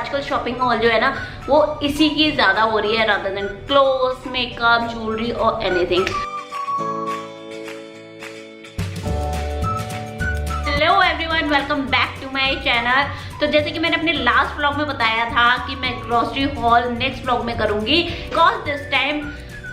आजकल shopping mall जो है ना वो इसी की ज्यादा हो रही है rather than clothes, makeup, jewellery और anything. Hello everyone, welcome back to my channel. तो जैसे कि मैंने अपने लास्ट व्लॉग में बताया था कि मैं ग्रोसरी हॉल नेक्स्ट व्लॉग में करूंगी, बिकॉज दिस टाइम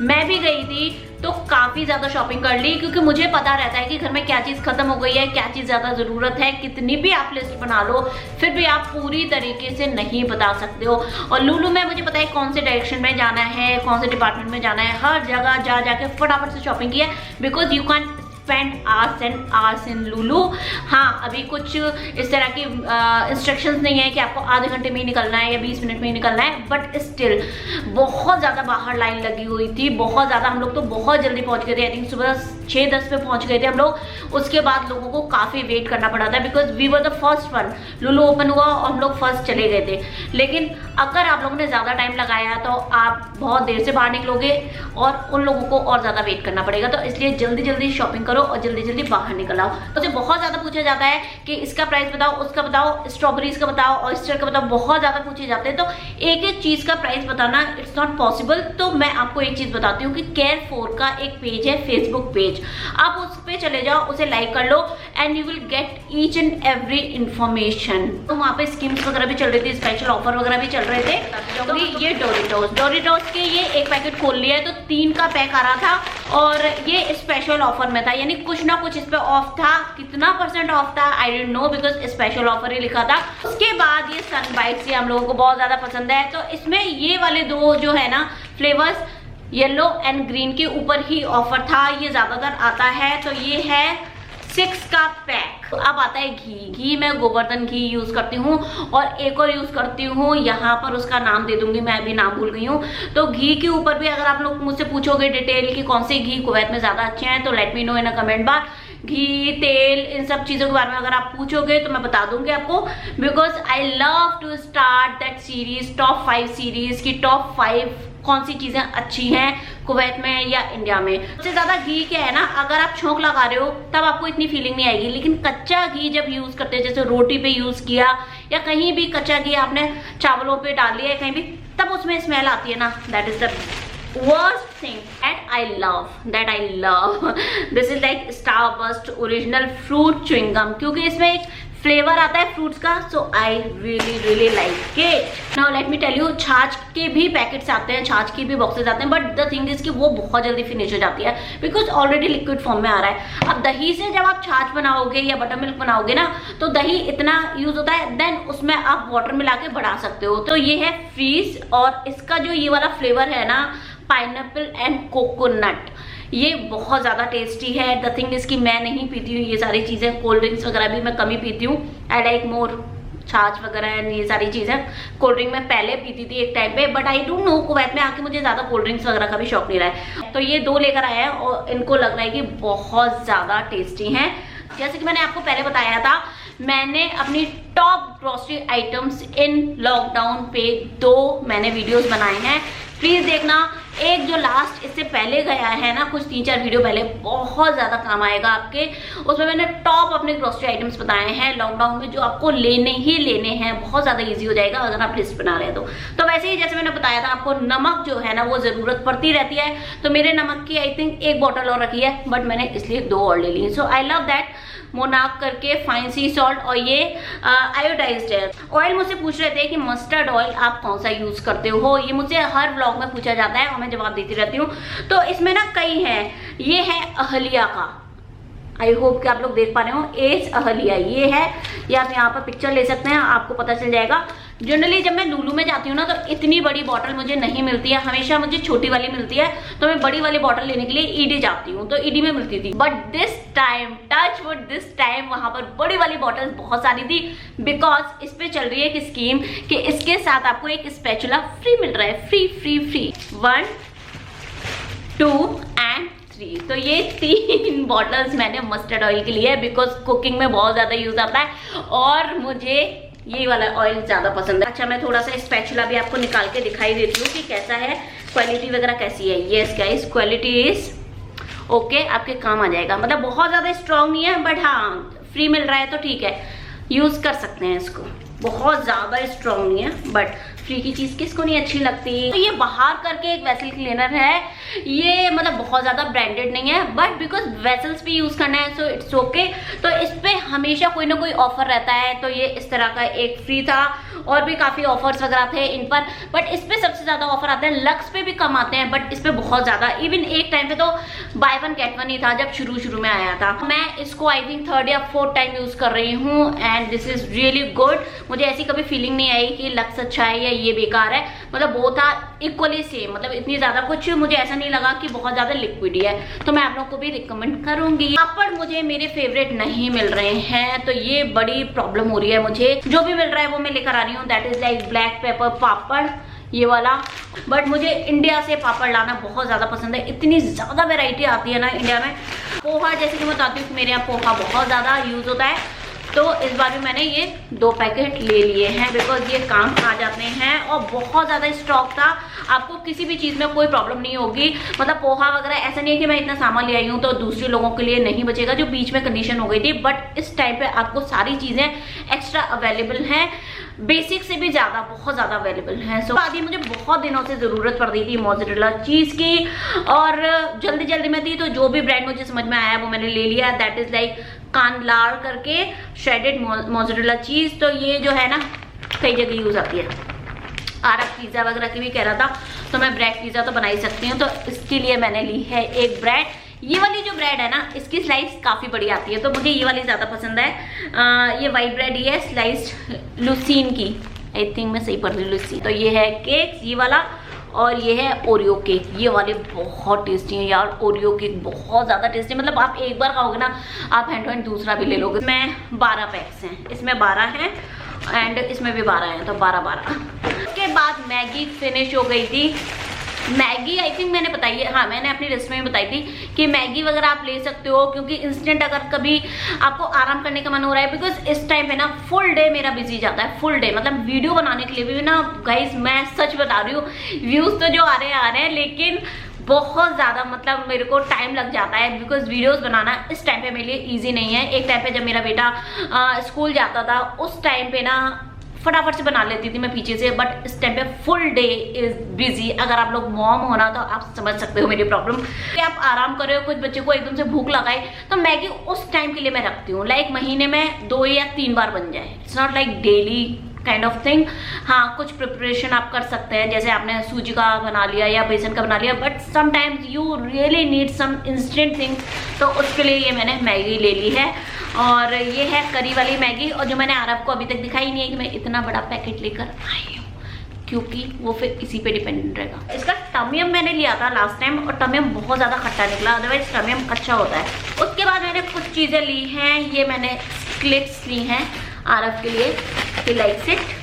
मैं भी गई थी तो काफी ज्यादा शॉपिंग कर ली, क्योंकि मुझे पता रहता है कि घर में क्या चीज खत्म हो गई है, क्या चीज ज्यादा जरूरत है। कितनी भी आप लिस्ट बना लो फिर भी आप पूरी तरीके से नहीं बता सकते हो। और लुलु में मुझे पता है कौन से डायरेक्शन में जाना है, कौन से डिपार्टमेंट में जाना है, हर जगह जा जाके फटाफट से शॉपिंग की है, because you can spend hours and hours in Lulu. हाँ, अभी कुछ इस तरह की इंस्ट्रक्शंस नहीं है कि आपको आधे घंटे में ही निकलना है या 20 मिनट में ही निकलना है, बट स्टिल बहुत ज़्यादा बाहर लाइन लगी हुई थी, बहुत ज़्यादा। हम लोग तो बहुत जल्दी पहुंच गए थे, आई थिंक सुबह 6-10 पे पहुंच गए थे हम लोग। उसके बाद लोगों को काफ़ी वेट करना पड़ा था, because we were the first one. Lulu open हुआ और हम लोग फर्स्ट चले गए थे। लेकिन अगर आप लोगों ने ज़्यादा टाइम लगाया तो आप बहुत देर से बाहर निकलोगे और उन लोगों को और ज़्यादा वेट करना पड़ेगा। तो इसलिए जल्दी जल्दी शॉपिंग करो और जल्दी जल्दी बाहर निकल आओ। मुझे बहुत ज्यादा पूछा जाता है कि इसका प्राइस बताओ, उसका बताओ, स्ट्रॉबेरीज का बताओ, ऑयस्टर का बताओ, बहुत ज्यादा पूछे जाते हैं। तो एक एक चीज का प्राइस बताना इट्स नॉट पॉसिबल। तो मैं आपको एक चीज बताती हूँ कि केयर4 का एक पेज है, फेसबुक पेज, आप उस पे चले जाओ, उसे लाइक कर लो and you will get each and every information. तो वहाँ पे स्कीम्स वगैरह भी चल रही थी, स्पेशल ऑफर वगैरह भी चल रहे थे। तो ये डोरिटोस के ये एक पैकेट खोल लिया है तो 3 का पैक आ रहा था और ये स्पेशल ऑफर में था, यानी कुछ ना कुछ इस पे ऑफ था। कितना % ऑफ था I don't know, because special offer ही लिखा था। उसके बाद ये सन बाइट्स हम लोगों को बहुत ज्यादा पसंद है, तो इसमें ये वाले 2 जो है ना फ्लेवर्स, येलो एंड ग्रीन के ऊपर ही ऑफर था। ये ज्यादातर आता है, तो ये है 6 का पैक। अब आता है घी। मैं गोवर्धन घी यूज करती हूँ और एक और यूज करती हूँ, यहाँ पर उसका नाम दे दूंगी, मैं अभी नाम भूल गई हूँ। तो घी के ऊपर भी अगर आप लोग मुझसे पूछोगे डिटेल कि कौन से घी कुवैत में ज्यादा अच्छे हैं, तो let me know in a comment box. घी, तेल, इन सब चीजों के बारे में अगर आप पूछोगे तो मैं बता दूंगी आपको, because I love to start that series, top 5 series की टॉप 5 कौन सी चीजें अच्छी हैं कुवैत में या इंडिया में। सबसे ज्यादा घी क्या है ना, अगर आप छोंक लगा रहे हो तब आपको इतनी फीलिंग नहीं आएगी, लेकिन कच्चा घी जब यूज करते हैं, जैसे रोटी पे यूज किया या कहीं भी कच्चा घी आपने चावलों पे डाल लिया है कहीं भी, तब उसमें स्मेल आती है ना, that is the worst thing that I love this is like Starburst original fruit chewing gum, क्योंकि इसमें एक फ्लेवर आता है फ्रूट्स का, so I really like it. Now let me tell you, छाछ के भी पैकेट्स आते हैं, छाछ के भी बॉक्सेस आते हैं, बट द थिंग इज कि वो बहुत जल्दी फिनिश हो जाती है, बिकॉज ऑलरेडी लिक्विड फॉर्म में आ रहा है। अब दही से जब आप छाछ बनाओगे या बटर मिल्क बनाओगे ना, तो दही इतना यूज होता है, देन उसमें आप वाटर मिला के बढ़ा सकते हो। तो ये है फ्रीज, और इसका जो ये वाला फ्लेवर है ना, पाइनएप्पल एंड कोकोनट, ये बहुत ज़्यादा टेस्टी है। द थिंग इज कि मैं नहीं पीती हूँ ये सारी चीज़ें, कोल्ड ड्रिंक्स वगैरह भी मैं कम ही पीती हूँ। आई लाइक मोर छाछ वगैरह एंड ये सारी चीज़ें। कोल्ड ड्रिंक मैं पहले पीती थी एक टाइम पे, but I don't no Kuwait में आके मुझे ज़्यादा कोल्ड ड्रिंक्स वगैरह का भी शौक नहीं रहा है। तो ये 2 लेकर आया है और इनको लग रहा है कि बहुत ज़्यादा टेस्टी हैं। जैसे कि मैंने आपको पहले बताया था, मैंने अपनी top grocery items in lockdown पे 2 मैंने वीडियोस बनाए हैं, प्लीज देखना। एक जो लास्ट इससे पहले गया है ना, कुछ 3-4 वीडियो पहले, बहुत ज्यादा काम आएगा आपके। उसमें मैंने टॉप अपने ग्रोसरी आइटम्स बताए हैं लॉकडाउन में, जो आपको लेने ही लेने हैं। बहुत ज्यादा इजी हो जाएगा अगर आप लिस्ट बना रहे हैं तो वैसे ही जैसे मैंने बताया था आपको, नमक जो है ना वो जरूरत पड़ती रहती है। तो मेरे नमक की आई थिंक 1 बॉटल और रखी है, बट मैंने इसलिए 2 और ले ली। सो आई लव दैट मोनाक करके फाइन सी सॉल्ट, और ये आयोडाइज्ड है। ऑयल मुझसे पूछ रहे थे कि मस्टर्ड ऑयल आप कौन सा यूज करते हो, ये मुझसे हर व्लॉग में पूछा जाता है और मैं जवाब देती रहती हूँ। तो इसमें ना कई हैं, ये है अहलिया का, आई होप कि आप लोग देख पा रहे हो, एज अहलिया ये है, या आप यहाँ पर पिक्चर ले सकते हैं, आपको पता चल जाएगा। जनरली जब मैं लुलु में जाती हूँ ना, तो इतनी बड़ी बॉटल मुझे नहीं मिलती है, हमेशा मुझे छोटी वाली मिलती है। तो मैं बड़ी वाली बॉटल लेने के लिए ईडी जाती हूँ, तो ईडी में मिलती थी। But this time, touch wood, this time वहां पर बड़ी वाली बॉटल बहुत सारी थी, बिकॉज इस पे चल रही है एक स्कीम कि इसके साथ आपको एक स्पैचुला फ्री मिल रहा है, फ्री 1, 2 एंड 3। तो ये 3 बॉटल्स मैंने मस्टर्ड ऑयल के लिए, बिकॉज कुकिंग में बहुत ज्यादा यूज आता है और मुझे ये वाला ऑयल ज्यादा पसंद है। अच्छा, मैं थोड़ा सा स्पैचुला भी आपको निकाल के दिखाई देती हूँ कि कैसा है, क्वालिटी वगैरह कैसी है। Yes guys, quality is okay, आपके काम आ जाएगा। मतलब बहुत ज्यादा स्ट्रॉन्ग नहीं है, बट हाँ फ्री मिल रहा है तो ठीक है, यूज कर सकते हैं इसको। बहुत ज़्यादा स्ट्रॉन्ग नहीं है, बट फ्री की चीज़ किसको नहीं अच्छी लगती। तो ये बाहर करके एक वेसल क्लीनर है, ये मतलब बहुत ज़्यादा ब्रांडेड नहीं है, बट बिकॉज वेसल्स भी यूज़ करना है सो इट्स ओके। तो इस पर हमेशा कोई ना कोई ऑफर रहता है, तो ये इस तरह का एक फ्री था, और भी काफ़ी ऑफर्स वगैरह थे इन पर, बट इस पर सबसे ज़्यादा ऑफर आते हैं। लक्स पे भी कम आते हैं, बट इस पर बहुत ज़्यादा। इवन एक टाइम पे तो बाय वन गेट वन ही था जब शुरू में आया था। मैं इसको आई थिंक 3rd या 4th टाइम यूज़ कर रही हूँ, and this is really good. मुझे ऐसी कभी फीलिंग नहीं आई कि लक्स अच्छा है या ये बेकार है, मतलब वो था इक्वली सेम, मतलब इतनी ज्यादा कुछ मुझे ऐसा नहीं लगा कि बहुत ज्यादा लिक्विड है। तो मैं आप लोगों को भी रिकमेंड करूंगी। पापड़ मुझे मेरे फेवरेट नहीं मिल रहे हैं, तो ये बड़ी प्रॉब्लम हो रही है मुझे। जो भी मिल रहा है वो मैं लेकर आ रही हूँ, that is like black pepper papad, ये वाला। बट मुझे इंडिया से पापड़ लाना बहुत ज्यादा पसंद है, इतनी ज्यादा वेराइटी आती है ना इंडिया में। पोहा, जैसे कि मैं बताती हूँ, मेरे यहाँ पोहा बहुत ज्यादा यूज होता है, तो इस बार भी मैंने ये 2 पैकेट ले लिए हैं, बिकॉज ये काम आ जाते हैं, और बहुत ज़्यादा स्टॉक था। आपको किसी भी चीज़ में कोई प्रॉब्लम नहीं होगी, मतलब पोहा वगैरह ऐसा नहीं है कि मैं इतना सामान ले आई हूँ तो दूसरे लोगों के लिए नहीं बचेगा, जो बीच में कंडीशन हो गई थी। बट इस टाइम पे आपको सारी चीज़ें एक्स्ट्रा अवेलेबल हैं, बेसिक से भी ज़्यादा, बहुत ज़्यादा अवेलेबल है। सो आदि मुझे बहुत दिनों से ज़रूरत पड़ रही थी मोज़रेला चीज़ की, और जल्दी में थी, तो जो भी ब्रांड मुझे समझ में आया वो मैंने ले लिया। दैट इज़ लाइक कानलार करके श्रेडेड मोज़रेला चीज़। तो ये जो है ना कई जगह यूज़ आती है। आरब पिज़्ज़ा वगैरह की भी कह रहा था, तो मैं ब्रेड पिज़्ज़ा तो बना ही सकती हूँ, तो इसके लिए मैंने ली है एक ब्रेड। ये वाली जो ब्रेड है ना, इसकी स्लाइस काफ़ी बड़ी आती है, तो मुझे ये वाली ज़्यादा पसंद है। ये वाइट ब्रेड ही है, स्लाइस्ड लुसीन की, आई थिंक मैं सही पढ़ रही हूँ, लुसीन। तो ये है केक, ये वाला, और ये है ओरियो केक। ये वाले बहुत टेस्टी हैं यार, ओरियो केक बहुत ज़्यादा टेस्टी, मतलब आप एक बार खाओगे ना, आप हैंड टू हैंड दूसरा भी ले लोगे। इसमें 12 पैक्स हैं, इसमें 12 हैं, एंड इसमें भी 12 हैं, तो 12। उसके बाद मैगी फिनिश हो गई थी। मैगी आई थिंक मैंने बताई है, हाँ मैंने अपनी रेसिपी में बताई थी कि मैगी वगैरह आप ले सकते हो, क्योंकि इंस्टेंट अगर कभी आपको आराम करने का मन हो रहा है, बिकॉज इस टाइम पे ना फुल डे मेरा बिजी जाता है, फुल डे, मतलब वीडियो बनाने के लिए भी ना गाइस, मैं सच बता रही हूँ, व्यूज तो जो आ रहे हैं, लेकिन बहुत ज़्यादा मतलब मेरे को टाइम लग जाता है, बिकॉज वीडियोस बनाना इस टाइम पे मेरे लिए इजी नहीं है। एक टाइम पे जब मेरा बेटा स्कूल जाता था, उस टाइम पे ना फटाफट से बना लेती थी मैं पीछे से, बट इस टाइम पे फुल डे इज बिजी। अगर आप लोग मॉम होना तो आप समझ सकते हो मेरी प्रॉब्लम, कि आप आराम कर रहे हो, कुछ बच्चे को एकदम से भूख लगाए, तो मैगी उस टाइम के लिए मैं रखती हूँ, लाइक महीने में 2 या 3 बार बन जाए, it's not like daily kind of thing. हाँ, कुछ प्रिपरेशन आप कर सकते हैं, जैसे आपने सूजी का बना लिया या बेसन का बना लिया, but sometimes you really need some instant things, तो उसके लिए ये मैंने मैगी ले ली है। और ये है करी वाली मैगी, और जो मैंने आरब को अभी तक दिखाई नहीं है कि मैं इतना बड़ा पैकेट लेकर आई हूँ, क्योंकि वो फिर इसी पे डिपेंडेंट रहेगा। इसका टमियम मैंने लिया था लास्ट टाइम, और टमियम बहुत ज़्यादा खट्टा निकला, अदरवाइज टमियम अच्छा होता है। उसके बाद मैंने कुछ चीज़ें ली हैं, ये मैंने स्क्लिट्स ली हैं आरब के लिए, लाइक सिट,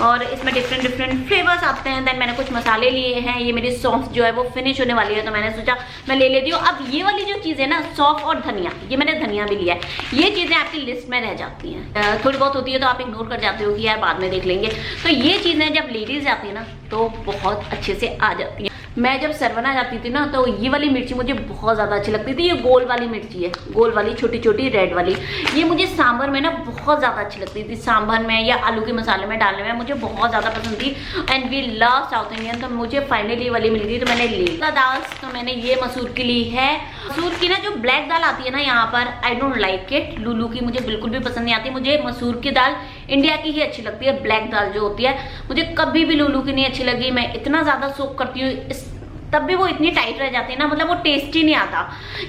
और इसमें डिफरेंट फ्लेवर्स आते हैं। देन मैंने कुछ मसाले लिए हैं, ये मेरी सौंफ जो है वो फिनिश होने वाली है, तो मैंने सोचा मैं ले लेती हूँ। अब ये वाली जो चीज़ है ना, सौंफ और धनिया, ये मैंने धनिया भी लिया है। ये चीज़ें आपकी लिस्ट में रह जाती हैं, थोड़ी बहुत होती है तो आप इग्नोर कर जाते हो कि यार बाद में देख लेंगे, तो ये चीज़ें जब लेडीज जाती है ना तो बहुत अच्छे से आ जाती हैं। मैं जब सरवना जाती थी ना, तो ये वाली मिर्ची मुझे बहुत ज़्यादा अच्छी लगती थी। ये गोल वाली मिर्ची है, गोल वाली छोटी छोटी रेड वाली, ये मुझे सांभर में ना बहुत ज़्यादा अच्छी लगती थी, सांभर में या आलू के मसाले में डालने में मुझे बहुत ज़्यादा पसंद थी। And we love South Indian, तो मुझे फाइनली ये वाली मिल गई, तो मैंने ली। दाल तो मैंने ये मसूर की ली है। मसूर की ना जो ब्लैक दाल आती है ना यहाँ पर, I don't like it, Lulu की मुझे बिल्कुल भी पसंद नहीं आती। मुझे मसूर की दाल इंडिया की ही अच्छी लगती है, ब्लैक दाल जो होती है, मुझे कभी भी लुलू की नहीं अच्छी लगी। मैं इतना ज़्यादा सोक करती हूँ, तब भी वो इतनी टाइट रह जाती है ना, मतलब वो टेस्ट ही नहीं आता,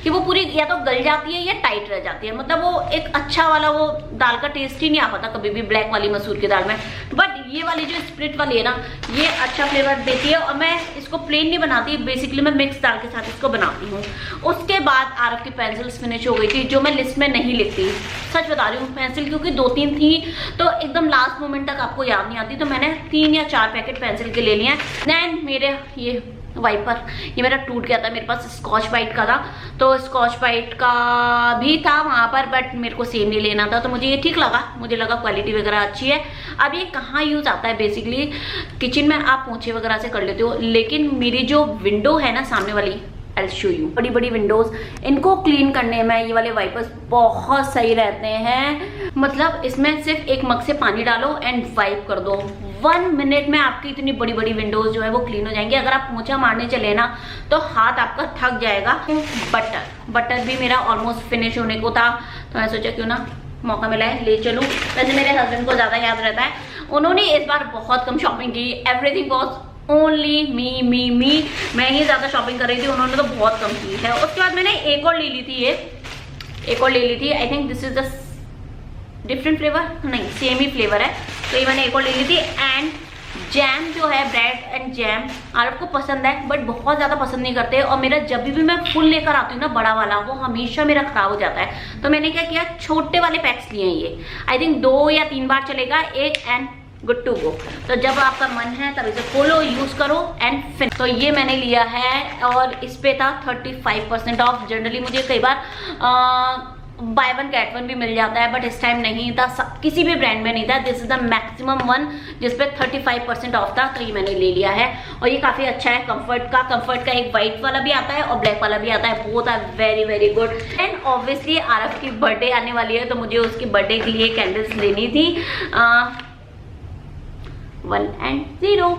कि वो पूरी या तो गल जाती है या टाइट रह जाती है, मतलब वो एक अच्छा वाला वो दाल का टेस्ट ही नहीं आ पाता कभी भी ब्लैक वाली मसूर की दाल में। बट ये वाली जो स्प्लिट वाली है ना, ये अच्छा फ्लेवर देती है, और मैं इसको प्लेन नहीं बनाती, बेसिकली मैं मिक्स दाल के साथ इसको बनाती हूँ। उसके बाद आरब की पेंसिल्स फिनिश हो गई थी, जो मैं लिस्ट में नहीं लिखती, सच बता रही हूँ, पेंसिल क्योंकि 2-3 थी, तो एकदम लास्ट मोमेंट तक आपको याद नहीं आती, तो मैंने 3 या 4 पैकेट पेंसिल के ले लिए हैं। देन मेरे ये वाइपर, ये मेरा टूट गया था, मेरे पास स्कॉच ब्राइट का था, तो स्कॉच ब्राइट का भी था वहाँ पर, बट मेरे को सेम नहीं लेना था, तो मुझे ये ठीक लगा, मुझे लगा क्वालिटी वगैरह अच्छी है। अब ये कहाँ यूज़ आता है, बेसिकली किचन में आप पोंछे वगैरह से कर लेते हो, लेकिन मेरी जो विंडो है ना सामने वाली, I'll show you, बड़ी बड़ी विंडोज, इनको क्लीन करने में ये वाले वाइपर्स बहुत सही रहते हैं। मतलब इसमें सिर्फ एक मग से पानी डालो एंड वाइप कर दो, 1 मिनट में आपकी इतनी बड़ी बड़ी विंडोज जो है वो क्लीन हो जाएंगी। अगर आप पोंछा मारने चले ना तो हाथ आपका थक जाएगा। बटर भी मेरा ऑलमोस्ट फिनिश होने को था, तो मैं सोचा क्यों ना मौका मिला है ले चलूं। वैसे मेरे हस्बैंड को ज्यादा याद रहता है, उन्होंने इस बार बहुत कम शॉपिंग की, एवरीथिंग वॉज ओनली मी। मैं ही ज्यादा शॉपिंग कर रही थी, उन्होंने तो बहुत कम की है। उसके बाद मैंने एक और ले ली थी, I think this is the different flavour, नहीं सेम ही फ्लेवर है, तो ये मैंने एक और ले ली थी। एंड जैम जो है, ब्रेड एंड जैम आरब को पसंद है बट बहुत ज़्यादा पसंद नहीं करते, और मेरा जब भी मैं फुल लेकर आती हूँ ना बड़ा वाला, वो हमेशा मेरा खराब हो जाता है। तो मैंने क्या किया, छोटे वाले पैक्स लिए हैं ये, आई थिंक 2 या 3 बार चलेगा, एक एंड गुड टू गो। तो जब आपका मन है तब इसे खोलो, यूज करो एंड फिन। तो ये मैंने लिया है और इस पे था 35% ऑफ। जनरली मुझे कई बार बाय 1 गेट 1 भी मिल जाता है, बट इस टाइम नहीं था, किसी भी ब्रांड में नहीं था। This is the maximum one जिसपे 35% ऑफ था, तो ये मैंने ले लिया है। और ये काफी अच्छा है, कंफर्ट का एक व्हाइट वाला भी आता है और ब्लैक वाला भी आता है, both are very very good. And obviously Aarab की बर्थडे आने वाली है, तो मुझे उसकी बर्थडे के लिए कैंडल्स लेनी थी। 1 and 0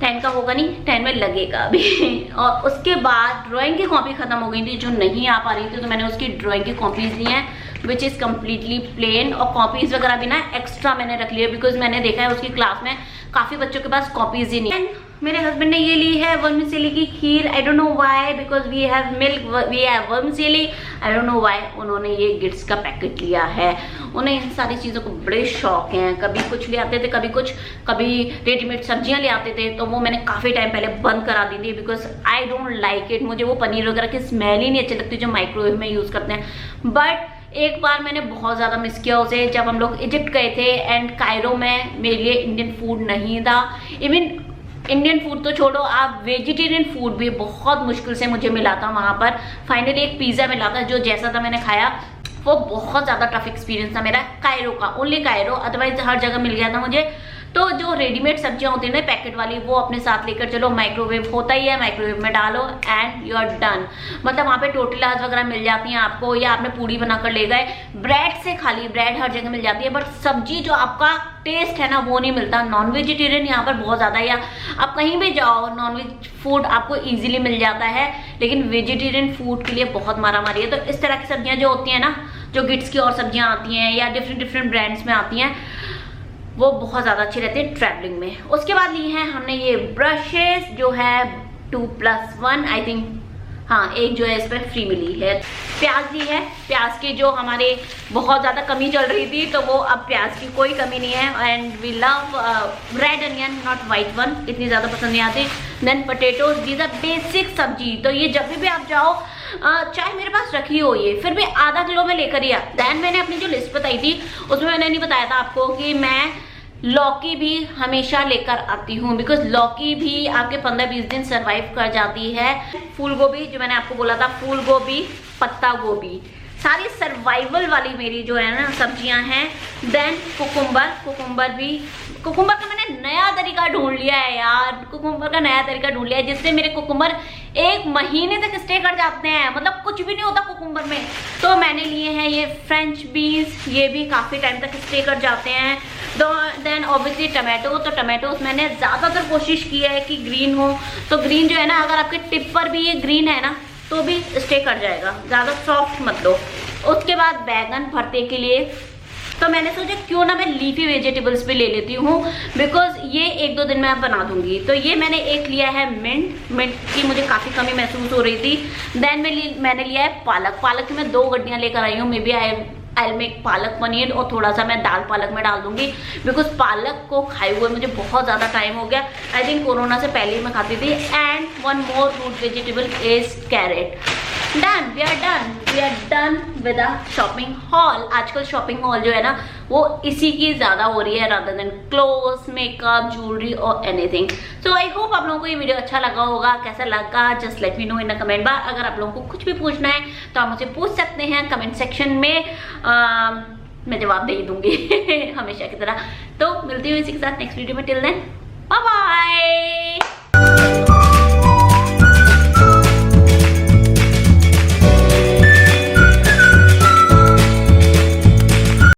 10 का होगा नहीं, 10 में लगेगा अभी। और उसके बाद ड्राइंग की कॉपी खत्म हो गई थी, जो नहीं आ पा रही थी, तो मैंने उसकी ड्राइंग की कॉपीज ली हैं विच इज कम्प्लीटली प्लेन। और कॉपीज वगैरह भी ना एक्स्ट्रा मैंने रख लिया, बिकॉज मैंने देखा है उसकी क्लास में काफी बच्चों के पास कॉपीज ही नहीं है। मेरे हस्बैंड ने ये ली है वर्मिसेली की खीर, I don't know why, because we have milk, we have vermicelli, I don't know why उन्होंने ये गिफ्ट्स का पैकेट लिया है। उन्हें इन सारी चीज़ों को बड़े शौक हैं, कभी कुछ ले आते थे, कभी रेडीमेड सब्जियां ले आते थे, तो वो मैंने काफ़ी टाइम पहले बंद करा दी थी, because I don't like it. मुझे वो पनीर वगैरह की स्मेल ही नहीं अच्छी लगती जो माइक्रोवेव में यूज़ करते हैं। बट एक बार मैंने बहुत ज़्यादा मिस किया उसे, जब हम लोग इजिप्ट गए थे एंड कायरो में मेरे लिए इंडियन फूड नहीं था। इवन इंडियन फूड तो छोड़ो, आप वेजिटेरियन फूड भी बहुत मुश्किल से मुझे मिला था वहाँ पर। फाइनली एक पिज़्ज़ा मिला था जो जैसा था मैंने खाया, वो बहुत ज़्यादा टफ एक्सपीरियंस था मेरा कायरो का, ओनली कायरो, अदरवाइज हर जगह मिल गया था मुझे। तो जो रेडीमेड सब्जियां होती है ना पैकेट वाली, वो अपने साथ लेकर चलो, माइक्रोवेव होता ही है, माइक्रोवेव में डालो एंड यू आर डन। मतलब वहाँ पे टोटलाज वगैरह मिल जाती हैं आपको, या आपने पूड़ी बनाकर ले गए। ब्रेड से खाली, ब्रेड हर जगह मिल जाती है, बट सब्जी जो आपका टेस्ट है ना वो नहीं मिलता। नॉन वेजिटेरियन यहाँ पर बहुत ज़्यादा, या आप कहीं भी जाओ नॉन वेज फूड आपको ईजिली मिल जाता है, लेकिन वेजिटेरियन फूड के लिए बहुत मारामारी है। तो इस तरह की सब्जियाँ जो होती हैं ना, जो गिट्स की और सब्जियाँ आती हैं या डिफरेंट ब्रांड्स में आती हैं, वो बहुत ज़्यादा अच्छी रहती है ट्रैवलिंग में। उसके बाद ली है हमने ये ब्रशेस जो है 2+1 आई थिंक, हाँ एक जो है इस पर फ्री मिली है। प्याज ली है, प्याज की जो हमारे बहुत ज़्यादा कमी चल रही थी, तो वो अब प्याज की कोई कमी नहीं है। And we love red onion, not white one, इतनी ज़्यादा पसंद नहीं आती। Then potatoes, these are basic sabzi, तो ये जब भी आप जाओ चाहे मेरे पास रखी हो, ये फिर भी आधा किलो में लेकर ही आ। दैन मैंने अपनी जो लिस्ट बताई थी उसमें मैंने नहीं बताया था आपको कि मैं लौकी भी हमेशा लेकर आती हूँ, बिकॉज लौकी भी आपके 15-20 दिन सरवाइव कर जाती है। फूल गोभी जो मैंने आपको बोला था, फूल गोभी, पत्ता गोभी, सारी सर्वाइवल वाली मेरी जो है ना सब्जियां हैं। देन कुकुम्बर का मैंने नया तरीका ढूंढ लिया है यार, कुकुम्बर का नया तरीका ढूंढ लिया है जिससे मेरे कुकुम्बर 1 महीने तक स्टे कर जाते हैं, मतलब कुछ भी नहीं होता कुकुम्बर में। तो मैंने लिए हैं ये फ्रेंच बीन्स, ये भी काफ़ी टाइम तक स्टे कर जाते हैं। देन ऑब्वियसली टमाटो, तो टमाटोज मैंने ज़्यादातर कोशिश की है कि ग्रीन हो, तो ग्रीन जो है ना, अगर आपके टिप पर भी ये ग्रीन है ना तो भी स्टे कर जाएगा, ज़्यादा सॉफ्ट मत लो। उसके बाद बैगन भरते के लिए, तो मैंने सोचा क्यों ना मैं लीफी वेजिटेबल्स भी ले लेती हूँ, बिकॉज ये 1-2 दिन में आप बना दूंगी। तो ये मैंने एक लिया है मिंट की मुझे काफ़ी कमी महसूस हो रही थी। देन मैंने लिया है पालक की मैं 2 गड्डियाँ लेकर आई हूँ। May B I make palak paneer, और थोड़ा सा मैं दाल पालक में डाल दूंगी, बिकॉज पालक को खाए हुए मुझे बहुत ज़्यादा टाइम हो गया। आई थिंक कोरोना से पहले ही मैं खाती थी। And 1 more root vegetable is carrot. Done, we are done with a shopping haul. आजकल शॉपिंग हॉल जो है ना वो इसी की ज़्यादा हो रही है, rather than clothes, makeup, jewellery और एनीथिंग। सो आई होप आप लोगों को ये वीडियो अच्छा लगा होगा। कैसा लगा just let me know in the comment bar. अगर आप लोगों को कुछ भी पूछना है तो आप मुझे पूछ सकते हैं कमेंट सेक्शन में, मैं जवाब दे दूंगी हमेशा की तरह। तो मिलती हूँ इसी के साथ नेक्स्ट वीडियो में। Till then bye bye.